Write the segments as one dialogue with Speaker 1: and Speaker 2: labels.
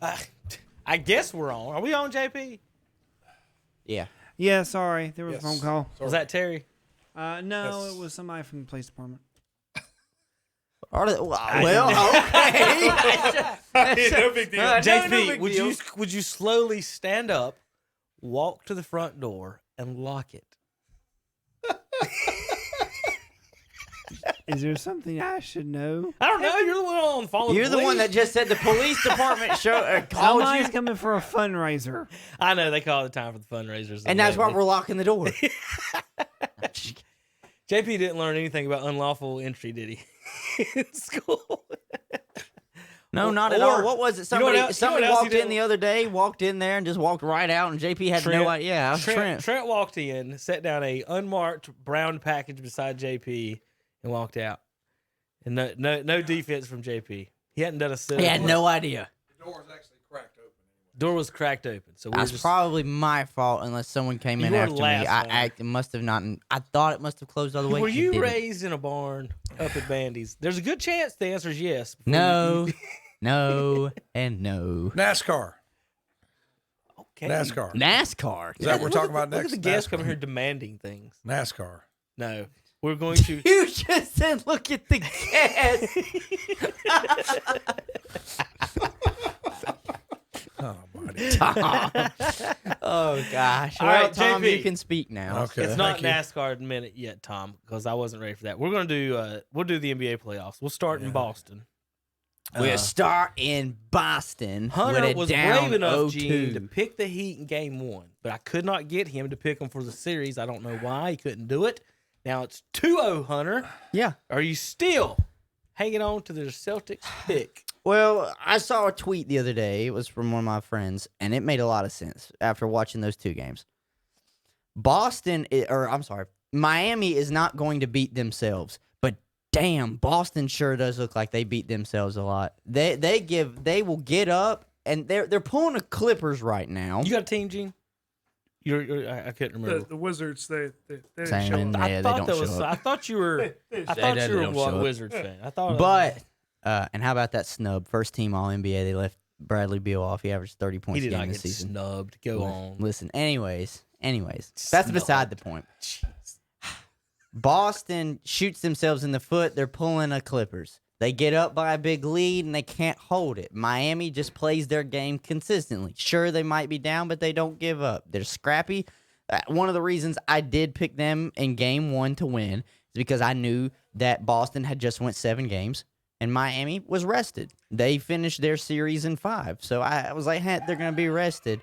Speaker 1: I guess we're on. Are we on, JP?
Speaker 2: Yeah.
Speaker 3: Yeah, sorry. There was a phone call.
Speaker 1: Sorry. Was that Terry?
Speaker 3: No, it was somebody from the police department.
Speaker 2: Okay.
Speaker 1: No big deal. JP,
Speaker 2: no big deal.
Speaker 1: would you slowly stand up, walk to the front door, and lock it?
Speaker 3: Is there something I should know?
Speaker 1: I don't know. You're the one on the phone.
Speaker 2: You're the one that just said the police department called
Speaker 3: Somebody's
Speaker 2: you.
Speaker 3: coming for a fundraiser.
Speaker 1: I know they call it time for the fundraisers,
Speaker 2: And that's why we're locking the door.
Speaker 1: JP didn't learn anything about unlawful entry, did he? In school.
Speaker 2: No, not at all. What was it? Somebody
Speaker 1: somebody
Speaker 2: walked in the other day, walked in there, and just walked right out, and JP had no idea. Yeah,
Speaker 1: Trent walked in, set down a unmarked brown package beside JP, and walked out. And no defense from JP. He hadn't done a sit.
Speaker 2: He had no idea.
Speaker 4: The door was actually cracked open.
Speaker 1: Door was cracked open, so
Speaker 2: That's probably my fault, unless someone came in after me. I must have not. I thought it must have closed all the way.
Speaker 1: Were you raised in a barn up at Bandy's? There's a good chance the answer is yes.
Speaker 2: No, no, and no.
Speaker 4: NASCAR.
Speaker 1: Okay.
Speaker 2: NASCAR.
Speaker 4: Is that what we're talking about next?
Speaker 1: Look at the guests coming here demanding things.
Speaker 4: NASCAR.
Speaker 1: No. We're going to.
Speaker 2: You just said, look at the guests.
Speaker 4: Oh, buddy.
Speaker 2: Tom. Oh, gosh.
Speaker 1: All
Speaker 2: Well,
Speaker 1: right,
Speaker 2: Tom,
Speaker 1: JP.
Speaker 2: you can speak now.
Speaker 4: Okay.
Speaker 1: It's not
Speaker 4: Thank you.
Speaker 1: NASCAR minute yet, Tom, because I wasn't ready for that. We're going to do. We'll do the NBA playoffs. We'll start in Boston.
Speaker 2: We'll start in Boston.
Speaker 1: Hunter
Speaker 2: with a
Speaker 1: was
Speaker 2: down
Speaker 1: brave enough,
Speaker 2: 0-2.
Speaker 1: Gene, to pick the Heat in Game 1, but I could not get him to pick them for the series. I don't know why he couldn't do it. Now it's 2-0, Hunter.
Speaker 2: Yeah.
Speaker 1: Are you still hanging on to the Celtics pick?
Speaker 2: Well, I saw a tweet the other day. It was from one of my friends, and it made a lot of sense after watching those two games. Miami is not going to beat themselves, but damn, Boston sure does look like they beat themselves a lot. They will get up, and they're pulling the Clippers right now.
Speaker 1: You got a team, Gene? I couldn't remember.
Speaker 5: The Wizards, they didn't
Speaker 2: Same,
Speaker 5: show up.
Speaker 2: yeah, they don't show up.
Speaker 1: I thought you were. I thought you were a Wizards fan. I thought.
Speaker 2: But and how about that snub? First team All NBA. They left Bradley Beal off. He averaged 30 points
Speaker 1: he
Speaker 2: a
Speaker 1: did
Speaker 2: game
Speaker 1: not
Speaker 2: this
Speaker 1: get
Speaker 2: season.
Speaker 1: snubbed. Go on.
Speaker 2: Listen. Anyways, that's beside the point.
Speaker 1: Jeez.
Speaker 2: Boston shoots themselves in the foot. They're pulling a Clippers. They get up by a big lead, and they can't hold it. Miami just plays their game consistently. Sure, they might be down, but they don't give up. They're scrappy. One of the reasons I did pick them in Game 1 to win is because I knew that Boston had just went 7 games, and Miami was rested. They finished their series in 5. So I was like, hey, they're going to be rested.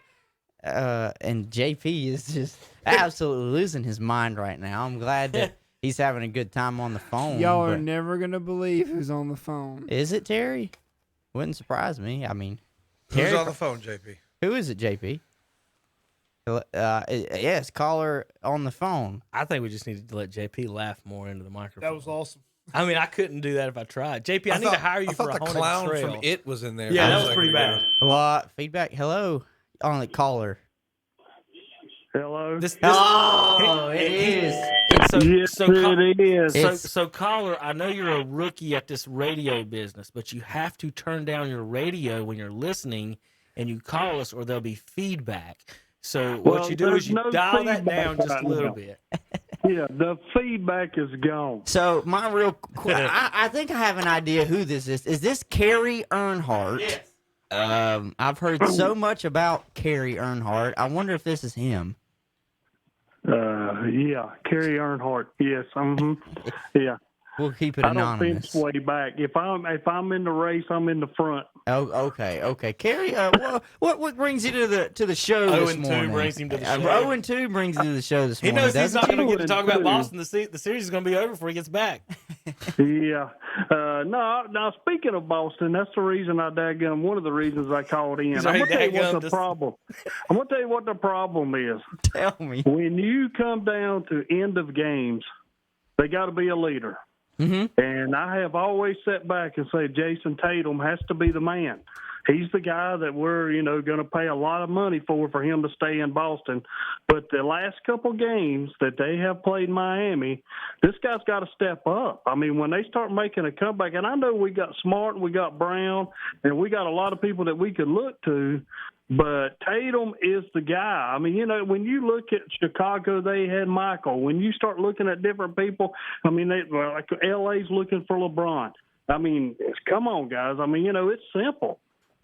Speaker 2: And JP is just absolutely losing his mind right now. I'm glad that he's having a good time on the phone.
Speaker 3: Y'all are never going to believe who's on the phone.
Speaker 2: Is it Terry? Wouldn't surprise me. I mean,
Speaker 4: Who's on the phone, JP?
Speaker 2: Who is it, JP? Yes, caller on the phone.
Speaker 1: I think we just needed to let JP laugh more into the microphone.
Speaker 5: That was awesome.
Speaker 1: I mean, I couldn't do that if I tried. JP, I need to hire you for a
Speaker 4: the
Speaker 1: haunted
Speaker 4: clown
Speaker 1: trail.
Speaker 4: from It was in there.
Speaker 1: Yeah, that was pretty bad.
Speaker 2: What? Feedback? Hello? On the caller.
Speaker 6: Hello.
Speaker 2: It is.
Speaker 6: It is.
Speaker 1: So, caller, I know you're a rookie at this radio business, but you have to turn down your radio when you're listening and you call us or there'll be feedback. So what you do is you dial that down just a little bit.
Speaker 6: Yeah, the feedback is gone.
Speaker 2: So my real I think I have an idea who this is. Is this Carrie Earnhardt?
Speaker 1: Yes.
Speaker 2: I've heard so much about Carrie Earnhardt. I wonder if this is him.
Speaker 6: Yeah, Carrie Earnhardt. Yes. Yeah.
Speaker 2: We'll keep it
Speaker 6: I don't
Speaker 2: anonymous.
Speaker 6: fence way back. If I'm in the race, I'm in the front.
Speaker 2: Oh, okay. Carrie, what brings you to the show this morning?
Speaker 1: 0-2 brings him to the show.
Speaker 2: 0-2 brings you to the show this
Speaker 1: He
Speaker 2: morning.
Speaker 1: knows he's not going to get to talk about
Speaker 6: 0-2.
Speaker 1: Boston. The series is going to be over before he gets back.
Speaker 6: Yeah. Now, speaking of Boston, that's the reason one of the reasons I called in. I'm going to tell you what the problem. I'm going to tell you what the problem is.
Speaker 2: Tell me.
Speaker 6: When you come down to end of games, they got to be a leader.
Speaker 2: Mm-hmm.
Speaker 6: And I have always sat back and said Jason Tatum has to be the man. He's the guy that we're, going to pay a lot of money for him to stay in Boston. But the last couple games that they have played Miami, this guy's got to step up. I mean, when they start making a comeback, and I know we got Smart and we got Brown, and we got a lot of people that we could look to, but Tatum is the guy. I mean, when you look at Chicago, they had Michael. When you start looking at different people, I mean, like LA's looking for LeBron. I mean, come on, guys. I mean, it's simple.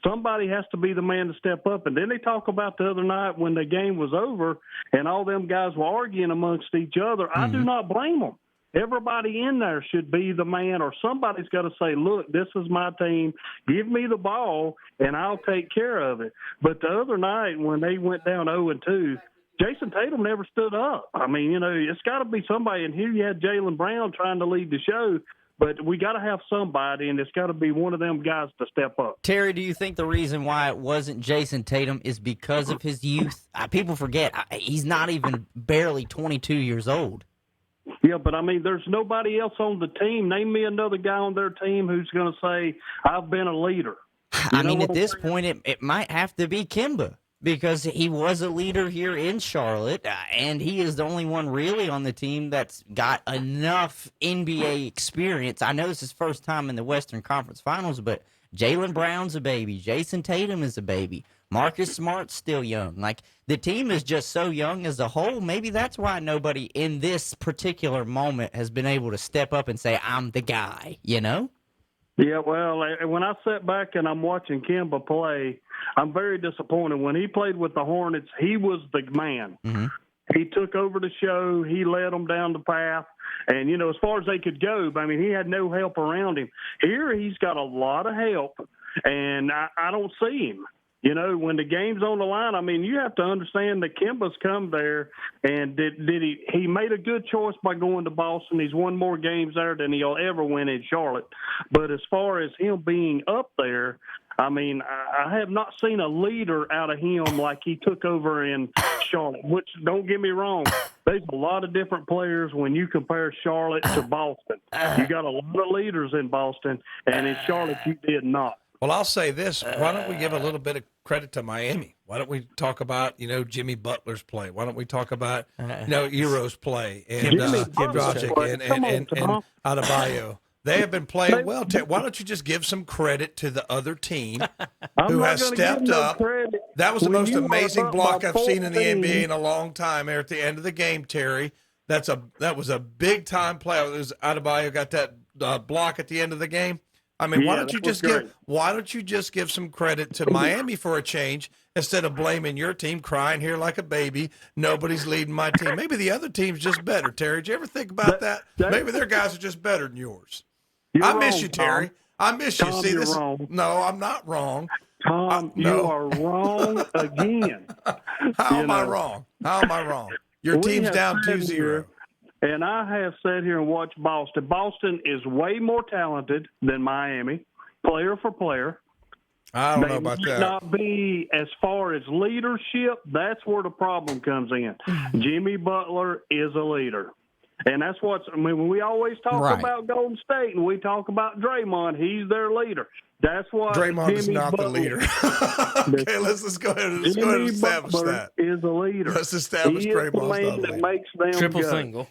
Speaker 6: Somebody has to be the man to step up. And then they talk about the other night when the game was over and all them guys were arguing amongst each other. I do not blame them. Everybody in there should be the man, or somebody's got to say, look, this is my team. Give me the ball, and I'll take care of it. But the other night when they went down 0-2, Jason Tatum never stood up. I mean, it's got to be somebody. And here you had Jaylen Brown trying to lead the show. But we got to have somebody, and it's got to be one of them guys to step up.
Speaker 2: Terry, do you think the reason why it wasn't Jason Tatum is because of his youth? People forget he's not even barely 22 years old.
Speaker 6: Yeah, but, I mean, there's nobody else on the team. Name me another guy on their team who's going to say, I've been a leader.
Speaker 2: I mean, at this point, it might have to be Kemba, because he was a leader here in Charlotte, and he is the only one really on the team that's got enough NBA experience. I know this is his first time in the Western Conference Finals, but Jaylen Brown's a baby. Jason Tatum is a baby. Marcus Smart's still young. Like, the team is just so young as a whole. Maybe that's why nobody in this particular moment has been able to step up and say, I'm the guy,
Speaker 6: Yeah, well, when I sit back and I'm watching Kemba play, I'm very disappointed. When he played with the Hornets, he was the man. Mm-hmm. He took over the show. He led them down the path. And, as far as they could go, I mean, he had no help around him. Here he's got a lot of help, and I don't see him. When the game's on the line, I mean, you have to understand that Kemba's come there, and he made a good choice by going to Boston. He's won more games there than he'll ever win in Charlotte. But as far as him being up there, I mean, I have not seen a leader out of him like he took over in Charlotte, which, don't get me wrong, there's a lot of different players when you compare Charlotte to Boston. You got a lot of leaders in Boston, and in Charlotte you did not.
Speaker 4: Well, I'll say this. Why don't we give a little bit of credit to Miami? Why don't we talk about, Jimmy Butler's play? Why don't we talk about, Euro's play and Dragic and Adebayo? They have been playing well. Why don't you just give some credit to the other team who has stepped up? That was the most amazing block I've seen in the NBA in a long time there at the end of the game, Terry. That was a big-time play. Adebayo got that block at the end of the game. I mean, why don't you just give some credit to Miami for a change instead of blaming your team, crying here like a baby? Nobody's leading my team. Maybe the other team's just better, Terry. Did you ever think about that? Maybe their guys are just better than yours. I miss you, Terry. I miss you.
Speaker 6: Tom,
Speaker 4: See this?
Speaker 6: wrong.
Speaker 4: No, I'm not wrong.
Speaker 6: Tom, you are wrong again.
Speaker 4: How am I wrong? How am I wrong? Your team's down 2-0.
Speaker 6: And I have sat here and watched Boston. Boston is way more talented than Miami, player for player.
Speaker 4: I don't know about that.
Speaker 6: They might not be as far as leadership. That's where the problem comes in. Jimmy Butler is a leader. And that's when we always talk about Golden State and we talk about Draymond, he's their leader. That's why
Speaker 4: Draymond is not
Speaker 6: Butler,
Speaker 4: the leader. Okay, let's go ahead and establish
Speaker 6: Butler
Speaker 4: that.
Speaker 6: Is a leader.
Speaker 4: Let's establish Draymond's not
Speaker 6: that makes them
Speaker 1: triple
Speaker 6: go.
Speaker 1: single.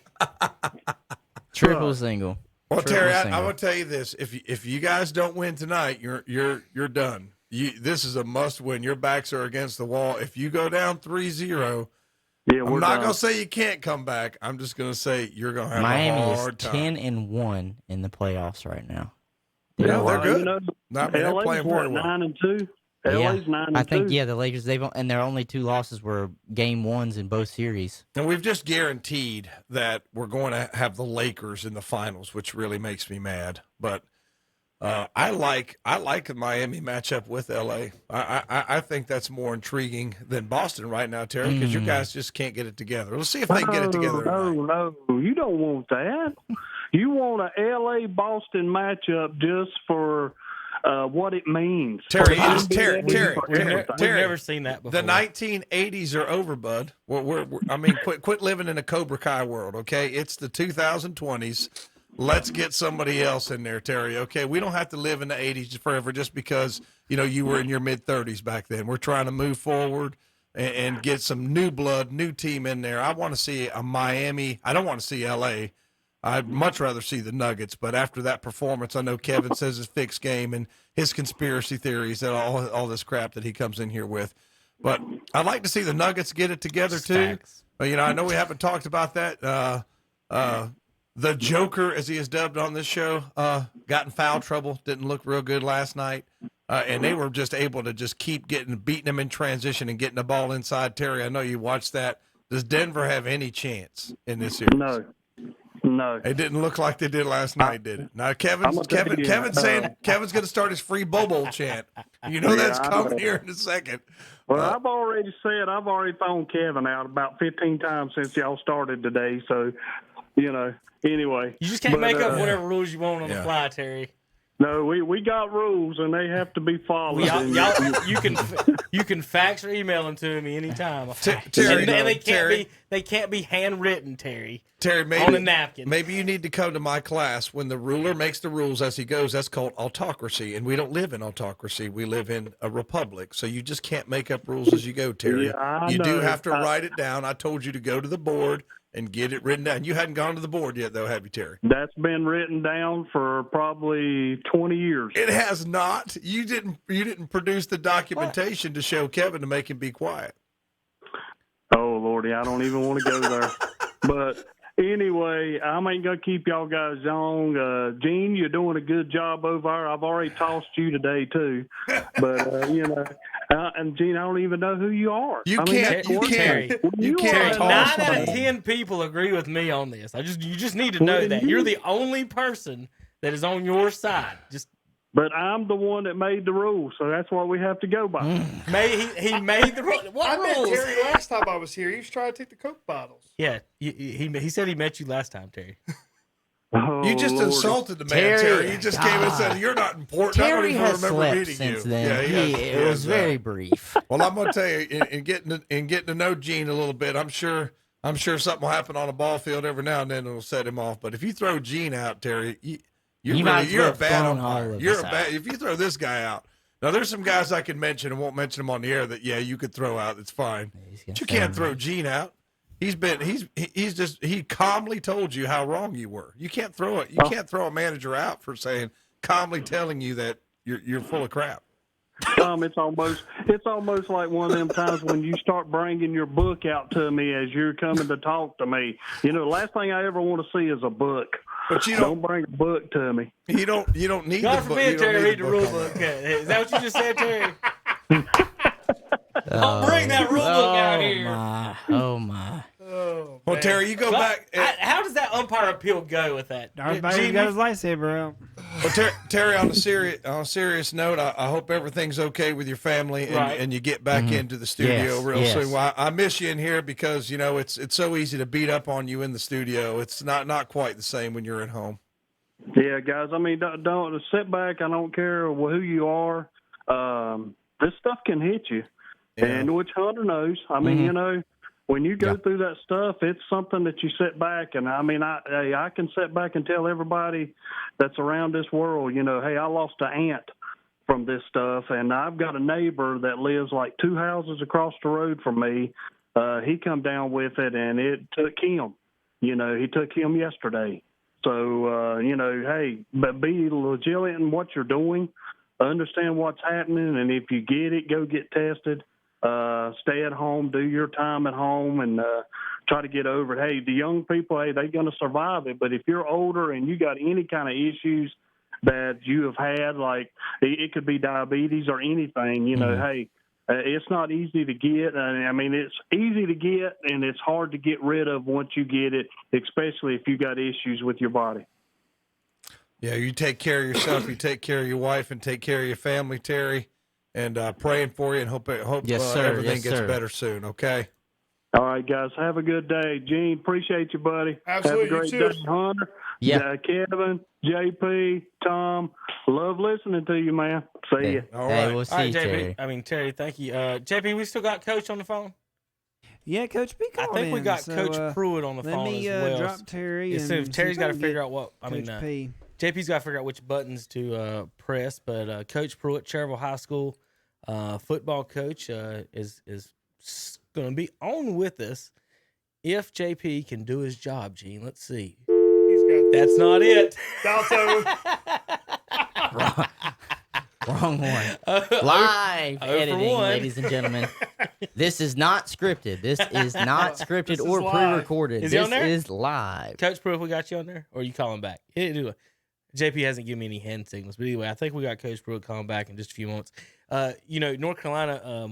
Speaker 2: Triple single.
Speaker 4: Well, Terry, I will tell you this: if you guys don't win tonight, you're done. This is a must win. Your backs are against the wall. If you go down 3-0.
Speaker 6: Yeah,
Speaker 4: I'm not going to say you can't come back. I'm just going to say you're going to have
Speaker 2: Miami
Speaker 4: a hard time.
Speaker 2: Miami is 10-1 in the playoffs right now.
Speaker 4: Yeah, they're good. They're playing very well.
Speaker 6: 9-2. LA's 9-2.
Speaker 2: I think the Lakers and their only two losses were game ones in both series.
Speaker 4: And we've just guaranteed that we're going to have the Lakers in the finals, which really makes me mad. But I like the Miami matchup with LA. I think that's more intriguing than Boston right now, Terry, because your guys just can't get it together. Let's see if they can get it together.
Speaker 6: No, you don't want that. You want a LA-Boston matchup just for what it means.
Speaker 4: Terry,
Speaker 1: We've never seen that before.
Speaker 4: The 1980s are over, bud. Quit living in a Cobra Kai world, okay? It's the 2020s. let's get somebody else in there, Terry. Okay, we don't have to live in the 80s forever just because, you were in your mid-30s back then. We're trying to move forward and get some new blood, new team in there. I want to see a Miami. I don't want to see L.A. I'd much rather see the Nuggets, but after that performance, I know Kevin says his fixed game and his conspiracy theories and all this crap that he comes in here with. But I'd like to see the Nuggets get it together too. But, I know we haven't talked about that. The Joker, as he is dubbed on this show, got in foul trouble, didn't look real good last night. And they were just able to just keep beating them in transition and getting the ball inside. Terry, I know you watched that. Does Denver have any chance in this series?
Speaker 6: No.
Speaker 4: It didn't look like they did last night, did it? Now Kevin's saying Kevin's going to start his free Bobo chant. That's coming here in a second.
Speaker 6: Well, I've already thrown Kevin out about 15 times since y'all started today. So, anyway.
Speaker 1: You just can't make up whatever rules you want on the fly, Terry.
Speaker 6: No, we got rules and they have to be followed.
Speaker 1: You can fax or email them to me anytime.
Speaker 4: Terry,
Speaker 1: and they can't be handwritten, Terry.
Speaker 4: Terry, maybe
Speaker 1: on a napkin.
Speaker 4: Maybe you need to come to my class when the ruler makes the rules as he goes. That's called autocracy, and we don't live in autocracy. We live in a republic. So you just can't make up rules as you go, Terry. You do have to write it down. I told you to go to the board and get it written down. You hadn't gone to the board yet, though, have you, Terry?
Speaker 6: That's been written down for probably 20 years.
Speaker 4: It has not. You didn't produce the documentation to show Kevin to make him be quiet.
Speaker 6: Oh, Lordy, I don't even want to go there. But anyway, I ain't going to keep y'all guys long. Gene, you're doing a good job over there. I've already tossed you today, too. But, and Gene, I don't even know who you are.
Speaker 4: You can't.
Speaker 1: 9 out of 10 people agree with me on this. You just need to know that. You're the only person that is on your side.
Speaker 6: But I'm the one that made the rules, so that's what we have to go by.
Speaker 1: He made the rules. What rules?
Speaker 5: Met Terry last time I was here. He was trying to take the Coke bottles.
Speaker 1: Yeah, he said he met you last time, Terry.
Speaker 6: Oh,
Speaker 4: you just insulted the man, Terry. You just came and said, you're not important.
Speaker 2: Terry
Speaker 4: I don't
Speaker 2: has
Speaker 4: even remember
Speaker 2: slept
Speaker 4: meeting
Speaker 2: since
Speaker 4: you.
Speaker 2: then. It was very brief.
Speaker 4: Well, I'm going to tell you, in getting to know Gene a little bit, I'm sure something will happen on a ball field every now and then that'll set him off. But if you throw Gene out, Terry, you're a bad umpire. If you throw this guy out. Now, there's some guys I can mention and won't mention them on the air that, you could throw out. It's fine. But you can't throw Gene out. He calmly told you how wrong you were. You can't throw it. You can't throw a manager out for calmly telling you that you're full of crap.
Speaker 6: It's almost like one of them times when you start bringing your book out to me as you're coming to talk to me. The last thing I ever want to see is a book.
Speaker 4: But you
Speaker 6: don't bring a book to me.
Speaker 4: You don't need
Speaker 1: God
Speaker 4: the book.
Speaker 1: forbid, Terry, read the rule book. Is that what you just said, Terry? Don't bring that rule book out here.
Speaker 2: Oh my.
Speaker 1: Oh,
Speaker 4: well, Terry, you go back.
Speaker 1: How does that umpire appeal go with that?
Speaker 3: Everybody got his lightsaber out.
Speaker 4: Well, Terry, on a serious note, I hope everything's okay with your family and you get back into the studio real soon. Well, I miss you in here because it's so easy to beat up on you in the studio. It's not quite the same when you're at home.
Speaker 6: Yeah, guys. Don't sit back. I don't care who you are. This stuff can hit you, and which Hunter knows. When you go through that stuff, it's something that you sit back and I can sit back and tell everybody that's around this world, hey, I lost an aunt from this stuff, and I've got a neighbor that lives like 2 houses across the road from me. He come down with it, and it took him. He took him yesterday. So, hey, but be legitimate in what you're doing. Understand what's happening, and if you get it, go get tested. Stay at home, do your time at home, and try to get over it. Hey, the young people, they're going to survive it. But if you're older and you got any kind of issues that you have had, like it could be diabetes or anything, hey, it's not easy to get. It's easy to get, and it's hard to get rid of once you get it, especially if you got issues with your body.
Speaker 4: Yeah, you take care of yourself, you take care of your wife, and take care of your family, Terry. And praying for you and hope everything gets better soon, okay?
Speaker 6: All right, guys. Have a good day. Gene, appreciate you, buddy.
Speaker 5: Absolutely.
Speaker 6: Have a great day, Hunter.
Speaker 2: Yeah.
Speaker 6: Kevin, JP, Tom, love listening to you, man. See you.
Speaker 4: All right.
Speaker 2: We'll see
Speaker 1: All right,
Speaker 2: you,
Speaker 1: JP.
Speaker 2: Terry.
Speaker 1: Terry, thank you. JP, we still got Coach on the phone?
Speaker 3: Yeah, Coach P
Speaker 1: I
Speaker 3: called
Speaker 1: think we
Speaker 3: in,
Speaker 1: got
Speaker 3: so,
Speaker 1: Coach Pruitt on the
Speaker 3: let
Speaker 1: phone
Speaker 3: me
Speaker 1: as well.
Speaker 3: drop Terry.
Speaker 1: So
Speaker 3: And
Speaker 1: Terry's got to figure
Speaker 3: out
Speaker 1: out what.
Speaker 3: Coach P.
Speaker 1: JP's got to figure out which buttons to press. But Coach Pruitt, Cherryville High School football coach, is going to be on with us if JP can do his job. Gene, let's see.
Speaker 5: He's got
Speaker 1: That's not it.
Speaker 5: Dalto.
Speaker 2: Wrong one. Live
Speaker 1: for
Speaker 2: editing,
Speaker 1: one.
Speaker 2: ladies and gentlemen. This is not scripted. This is not scripted
Speaker 5: This is
Speaker 2: or
Speaker 5: live.
Speaker 2: pre-recorded.
Speaker 1: Is he on
Speaker 2: This
Speaker 1: there?
Speaker 2: is live.
Speaker 1: Coach Pruitt, we got you on there, or are you calling back? Anyway, JP hasn't given me any hand signals, but anyway, I think we got Coach Pruitt calling back in just a few moments. North Carolina